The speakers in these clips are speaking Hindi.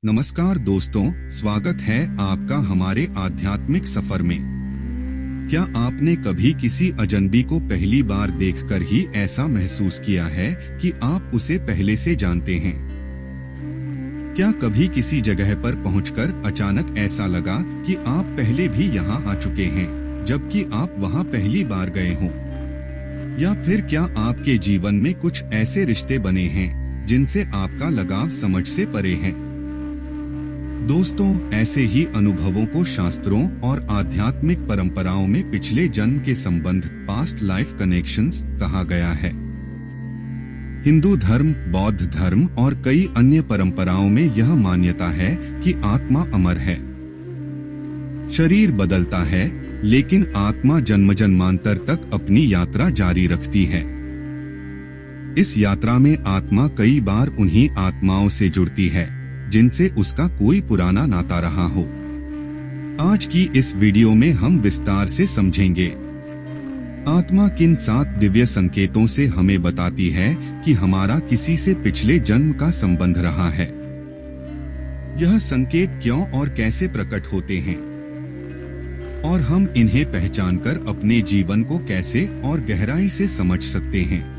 नमस्कार दोस्तों, स्वागत है आपका हमारे आध्यात्मिक सफर में। क्या आपने कभी किसी अजनबी को पहली बार देखकर ही ऐसा महसूस किया है कि आप उसे पहले से जानते हैं? क्या कभी किसी जगह पर पहुंचकर अचानक ऐसा लगा कि आप पहले भी यहां आ चुके हैं, जबकि आप वहां पहली बार गए हों? या फिर क्या आपके जीवन में कुछ ऐसे रिश्ते बने हैं जिनसे आपका लगाव समझ से परे है? दोस्तों, ऐसे ही अनुभवों को शास्त्रों और आध्यात्मिक परंपराओं में पिछले जन्म के संबंध, पास्ट लाइफ कनेक्शंस कहा गया है। हिंदू धर्म, बौद्ध धर्म और कई अन्य परंपराओं में यह मान्यता है कि आत्मा अमर है। शरीर बदलता है, लेकिन आत्मा जन्म जन्मांतर तक अपनी यात्रा जारी रखती है। इस यात्रा में आत्मा कई बार उन्हीं आत्माओं से जुड़ती है जिनसे उसका कोई पुराना नाता रहा हो। आज की इस वीडियो में हम विस्तार से समझेंगे आत्मा किन 7 दिव्य संकेतों से हमें बताती है कि हमारा किसी से पिछले जन्म का संबंध रहा है। यह संकेत क्यों और कैसे प्रकट होते हैं, और हम इन्हें पहचानकर अपने जीवन को कैसे और गहराई से समझ सकते हैं।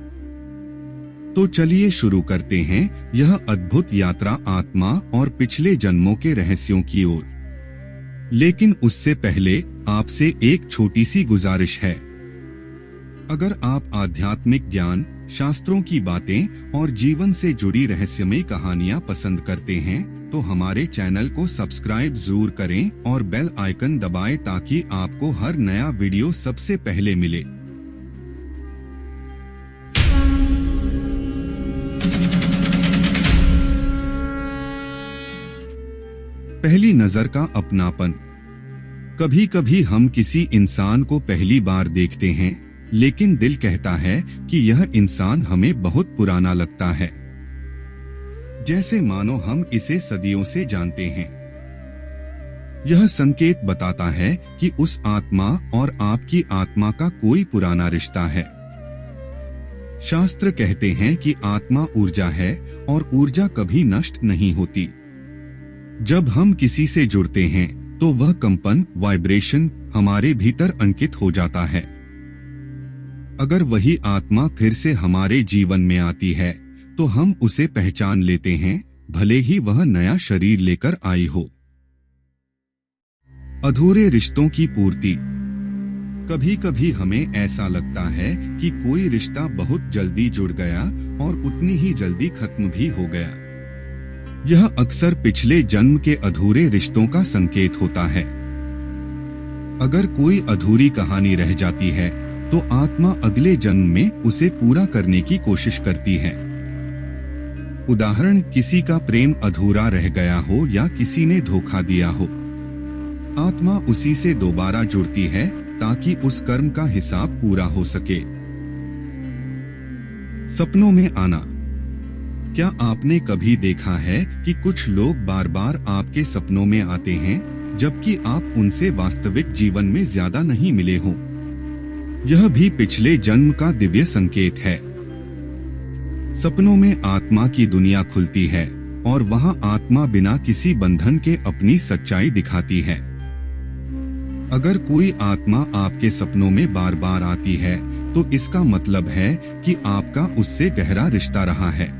तो चलिए शुरू करते हैं यह अद्भुत यात्रा आत्मा और पिछले जन्मों के रहस्यों की ओर। लेकिन उससे पहले आपसे एक छोटी सी गुजारिश है। अगर आप आध्यात्मिक ज्ञान, शास्त्रों की बातें और जीवन से जुड़ी रहस्यमयी कहानियां पसंद करते हैं तो हमारे चैनल को सब्सक्राइब जरूर करें और बेल आइकन दबाएं ताकि आपको हर नया वीडियो सबसे पहले मिले। पहली नजर का अपनापन। कभी कभी हम किसी इंसान को पहली बार देखते हैं, लेकिन दिल कहता है कि यह इंसान हमें बहुत पुराना लगता है, जैसे मानो हम इसे सदियों से जानते हैं। यह संकेत बताता है कि उस आत्मा और आपकी आत्मा का कोई पुराना रिश्ता है। शास्त्र कहते हैं कि आत्मा ऊर्जा है और ऊर्जा कभी नष्ट नहीं होती। जब हम किसी से जुड़ते हैं तो वह कंपन, वाइब्रेशन हमारे भीतर अंकित हो जाता है। अगर वही आत्मा फिर से हमारे जीवन में आती है तो हम उसे पहचान लेते हैं, भले ही वह नया शरीर लेकर आई हो। अधूरे रिश्तों की पूर्ति। कभी कभी हमें ऐसा लगता है कि कोई रिश्ता बहुत जल्दी जुड़ गया और उतनी ही जल्दी खत्म भी हो गया। यह अक्सर पिछले जन्म के अधूरे रिश्तों का संकेत होता है। अगर कोई अधूरी कहानी रह जाती है तो आत्मा अगले जन्म में उसे पूरा करने की कोशिश करती है। उदाहरण, किसी का प्रेम अधूरा रह गया हो या किसी ने धोखा दिया हो। आत्मा उसी से दोबारा जुड़ती है ताकि उस कर्म का हिसाब पूरा हो सके। सपनों में आना। क्या आपने कभी देखा है कि कुछ लोग बार बार आपके सपनों में आते हैं, जबकि आप उनसे वास्तविक जीवन में ज्यादा नहीं मिले हों? यह भी पिछले जन्म का दिव्य संकेत है। सपनों में आत्मा की दुनिया खुलती है और वहां आत्मा बिना किसी बंधन के अपनी सच्चाई दिखाती है। अगर कोई आत्मा आपके सपनों में बार बार आती है तो इसका मतलब है कि आपका उससे गहरा रिश्ता रहा है।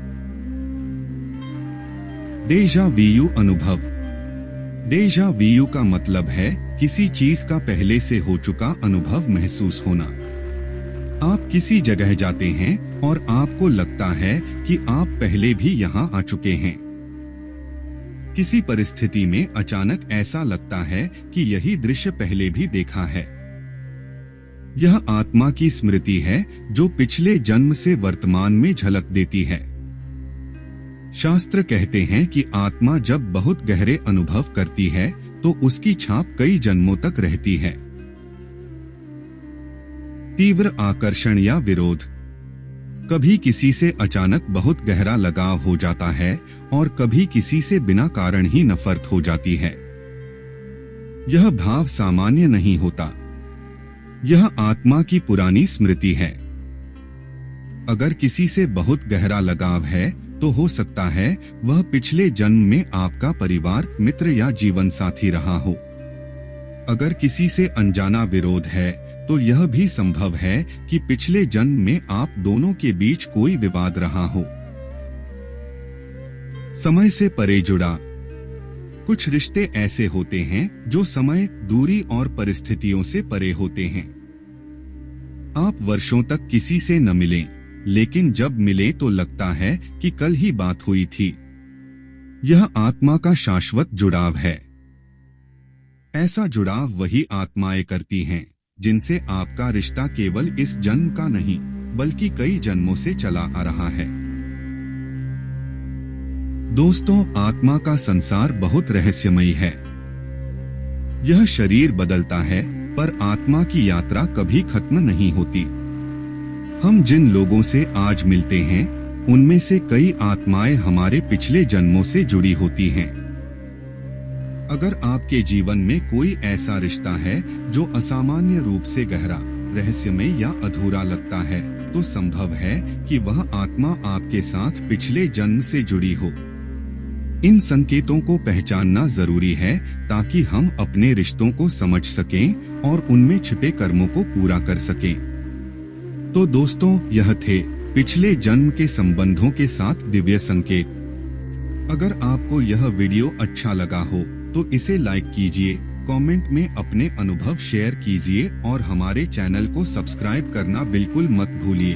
डेजा वीयू अनुभव। डेजा वीयू का मतलब है किसी चीज का पहले से हो चुका अनुभव महसूस होना। आप किसी जगह जाते हैं और आपको लगता है कि आप पहले भी यहां आ चुके हैं। किसी परिस्थिति में अचानक ऐसा लगता है कि यही दृश्य पहले भी देखा है। यह आत्मा की स्मृति है जो पिछले जन्म से वर्तमान में झलक देती है। शास्त्र कहते हैं कि आत्मा जब बहुत गहरे अनुभव करती है तो उसकी छाप कई जन्मों तक रहती है। तीव्र आकर्षण या विरोध। कभी किसी से अचानक बहुत गहरा लगाव हो जाता है और कभी किसी से बिना कारण ही नफरत हो जाती है। यह भाव सामान्य नहीं होता। यह आत्मा की पुरानी स्मृति है। अगर किसी से बहुत गहरा लगाव है तो हो सकता है वह पिछले जन्म में आपका परिवार, मित्र या जीवन साथी रहा हो। अगर किसी से अनजाना विरोध है तो यह भी संभव है कि पिछले जन्म में आप दोनों के बीच कोई विवाद रहा हो। समय से परे जुड़ा। कुछ रिश्ते ऐसे होते हैं जो समय, दूरी और परिस्थितियों से परे होते हैं। आप वर्षों तक किसी से न मिलें, लेकिन जब मिले तो लगता है कि कल ही बात हुई थी। यह आत्मा का शाश्वत जुड़ाव है। ऐसा जुड़ाव वही आत्माएं करती हैं जिनसे आपका रिश्ता केवल इस जन्म का नहीं बल्कि कई जन्मों से चला आ रहा है। दोस्तों, आत्मा का संसार बहुत रहस्यमयी है। यह शरीर बदलता है पर आत्मा की यात्रा कभी खत्म नहीं होती। हम जिन लोगों से आज मिलते हैं उनमें से कई आत्माएं हमारे पिछले जन्मों से जुड़ी होती हैं। अगर आपके जीवन में कोई ऐसा रिश्ता है जो असामान्य रूप से गहरा, रहस्यमय या अधूरा लगता है, तो संभव है कि वह आत्मा आपके साथ पिछले जन्म से जुड़ी हो। इन संकेतों को पहचानना जरूरी है ताकि हम अपने रिश्तों को समझ सकें और उनमें छिपे कर्मों को पूरा कर सकें। तो दोस्तों, यह थे पिछले जन्म के संबंधों के साथ दिव्य संकेत। अगर आपको यह वीडियो अच्छा लगा हो तो इसे लाइक कीजिए, कमेंट में अपने अनुभव शेयर कीजिए और हमारे चैनल को सब्सक्राइब करना बिल्कुल मत भूलिए।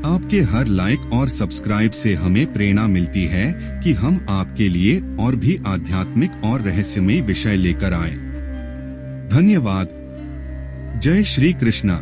आपके हर लाइक और सब्सक्राइब से हमें प्रेरणा मिलती है कि हम आपके लिए और भी आध्यात्मिक और रहस्यमय विषय लेकर आए। धन्यवाद। जय श्री कृष्णा।